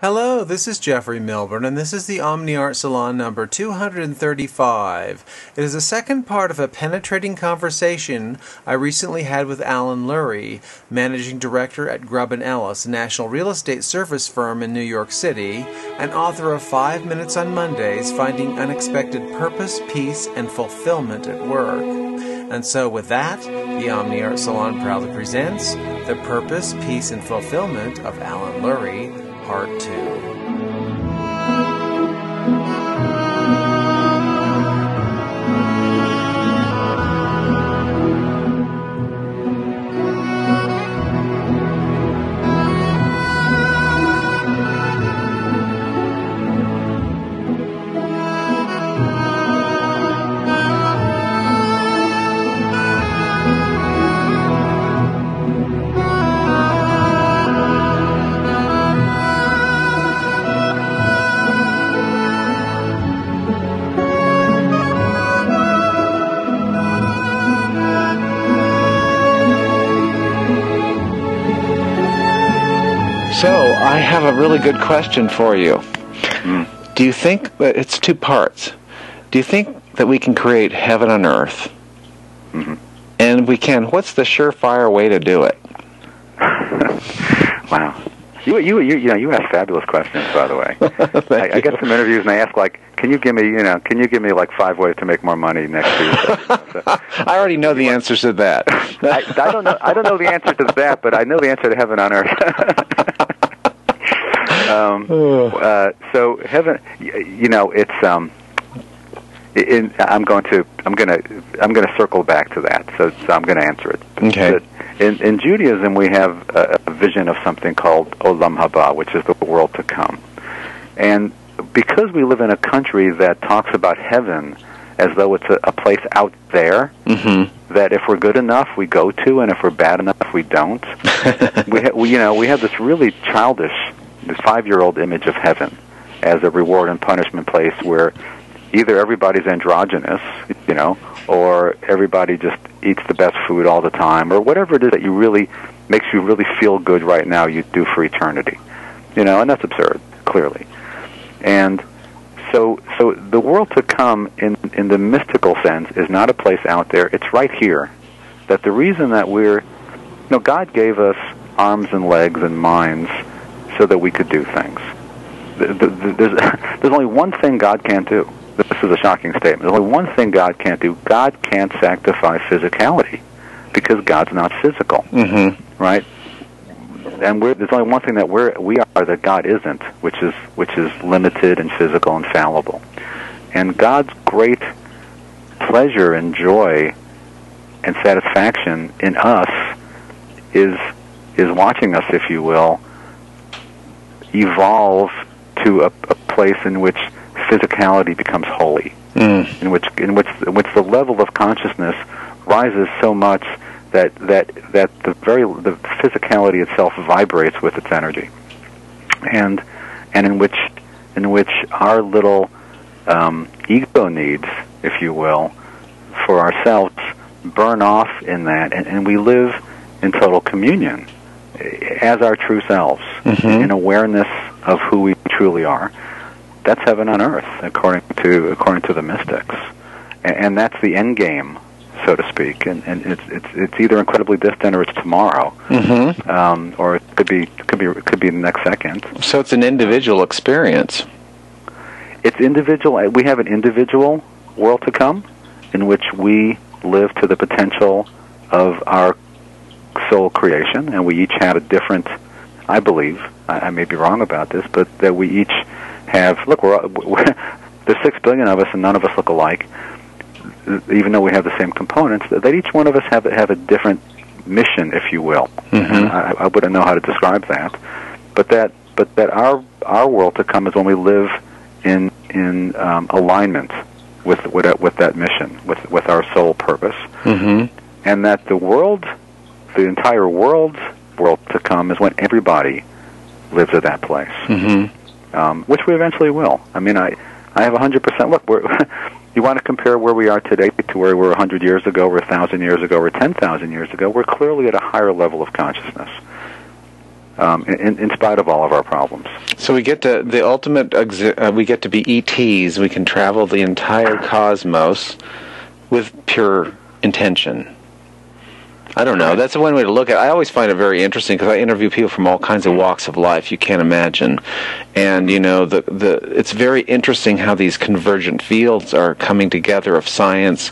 Hello, this is Jeffrey Milburn, and this is the Omni Art Salon number 235. It is the second part of a penetrating conversation I recently had with Alan Lurie, Managing Director at Grubb & Ellis, a national real estate service firm in New York City, and author of 5 Minutes on Mondays, Finding Unexpected Purpose, Peace, and Fulfillment at Work. And so with that, the Omni Art Salon proudly presents The Purpose, Peace, and Fulfillment of Alan Lurie, Part 2. So, I have a really good question for you. Do you think that it's two parts? Do you think that we can create heaven on earth? And if we can, what's the surefire way to do it? Wow. You ask fabulous questions, by the way. I get some interviews and they ask like, can you give me like 5 ways to make more money next Tuesday? So, I already know the answers to that. I don't know the answer to that, but I know the answer to heaven on earth. So heaven, it's I'm going to circle back to that. So I'm going to answer it. Okay. But in Judaism, we have a vision of something called Olam Haba, which is the world to come. And because we live in a country that talks about heaven as though it's a place out there, that if we're good enough, we go to, and if we're bad enough, we don't. we have this really childish, this 5-year-old image of heaven as a reward and punishment place where either everybody's androgynous, or everybody just eats the best food all the time, or whatever it is that makes you really feel good right now, you do for eternity. And that's absurd, clearly. And so the world to come in the mystical sense is not a place out there, it's right here. That the reason that God gave us arms and legs and minds so that we could do things. There's only one thing God can't do. This is a shocking statement. There's only one thing God can't do. God can't sanctify physicality because God's not physical, right? And there's only one thing that we are that God isn't, which is limited and physical and fallible. And God's great pleasure and joy and satisfaction in us is watching us, if you will, evolve to a place in which physicality becomes holy, in which the level of consciousness rises so much that the physicality itself vibrates with its energy, and in which our little ego needs, if you will, for ourselves burn off in that, and we live in total communion as our true selves, in awareness of who we truly are. That's heaven on earth, according to the mystics, and that's the end game, so to speak. And it's either incredibly distant or it's tomorrow, or it could be the next second. So it's an individual experience. It's individual. We have an individual world to come, in which we live to the potential of our soul creation, and we each have a different. I believe I may be wrong about this, but that we each have. Look, there's 6 billion of us, and none of us look alike. Even though we have the same components, that each one of us have a different mission, if you will. I wouldn't know how to describe that, but that our world to come is when we live in alignment with that mission, with our soul purpose, and that the entire world to come is when everybody lives at that place, which we eventually will. I mean, I have 100%. Look, you want to compare where we are today to where we were 100 years ago, or 1,000 years ago, or 10,000 years ago, we're clearly at a higher level of consciousness. in spite of all of our problems. So we get to the ultimate. We get to be ETs. We can travel the entire cosmos with pure intention. I don't know. That's one way to look at it. I always find it very interesting because I interview people from all kinds of walks of life. You can't imagine, and it's very interesting how these convergent fields are coming together of science,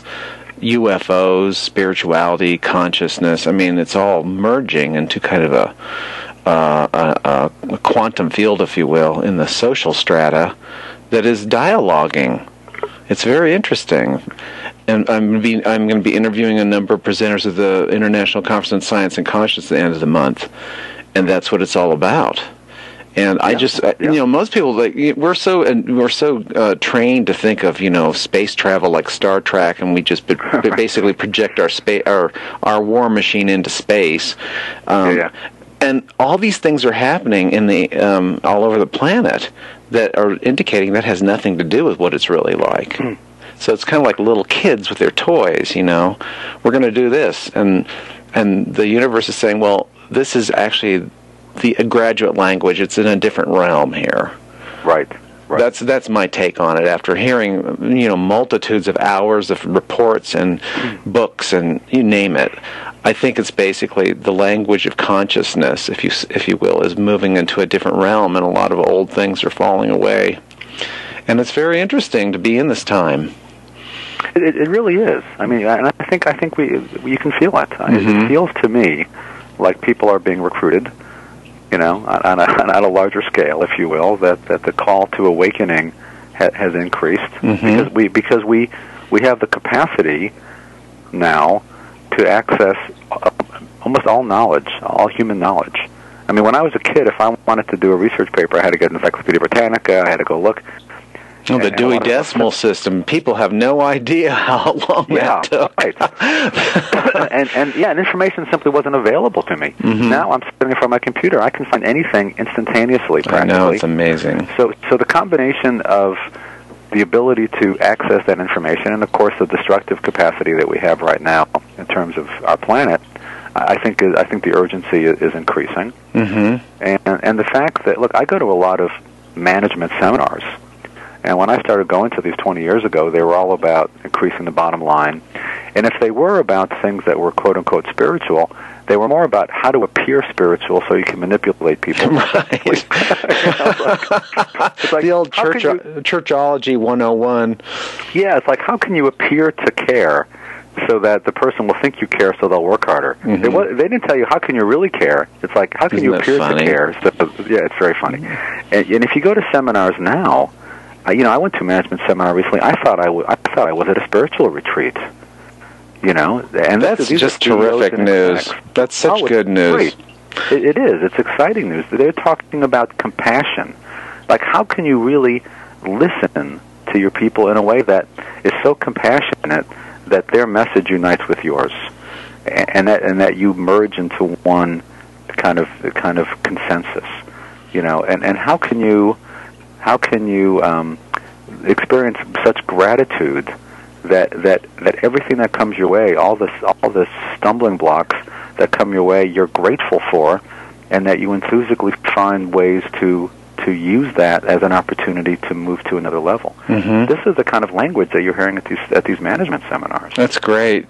UFOs, spirituality, consciousness. I mean, it's all merging into kind of a quantum field, if you will, in the social strata that is dialoguing. It's very interesting. And I'm going to be interviewing a number of presenters at the International Conference on Science and Consciousness at the end of the month, and that's what it's all about. And I just, most people, we're so trained to think of, space travel like Star Trek, and we just basically project our war machine into space. And all these things are happening in the all over the planet that are indicating that has nothing to do with what it's really like. So it's kind of like little kids with their toys, We're going to do this, and the universe is saying, well, this is actually a graduate language. It's in a different realm here. Right. That's my take on it. After hearing multitudes of hours of reports and books and you name it, I think it's basically the language of consciousness, if you will, is moving into a different realm, and a lot of old things are falling away. And it's very interesting to be in this time. It really is. I mean, and I think you can feel it. It feels to me like people are being recruited, on a larger scale, if you will. That the call to awakening has increased because we have the capacity now to access almost all knowledge, all human knowledge. I mean, when I was a kid, if I wanted to do a research paper, I had to get an Encyclopedia Britannica. I had to go look. Oh, the Dewey Decimal System. People have no idea how long that took. Right. and information simply wasn't available to me. Now I'm sitting in front of my computer. I can find anything instantaneously, practically. I know, it's amazing. So the combination of the ability to access that information and, of course, the destructive capacity that we have right now in terms of our planet, I think the urgency is increasing. And the fact that, look, I go to a lot of management seminars. And when I started going to these 20 years ago, they were all about increasing the bottom line. And if they were about things that were quote-unquote spiritual, they were more about how to appear spiritual so you can manipulate people. Right. It's like the old Churchology 101. Yeah, it's like, how can you appear to care so that the person will think you care so they'll work harder? They didn't tell you, how can you really care? It's like, how can you appear to care? So, yeah, it's very funny. And if you go to seminars now, I went to a management seminar recently. I thought I was at a spiritual retreat. And that's just terrific news. That's such good news. Great. It is. It's exciting news. They're talking about compassion. Like, how can you really listen to your people in a way that is so compassionate that their message unites with yours, and that you merge into one kind of consensus. And how can you experience such gratitude that everything that comes your way, all the stumbling blocks that come your way, you're grateful for, and that you enthusiastically find ways to use that as an opportunity to move to another level. This is the kind of language that you're hearing at these management seminars. That's great.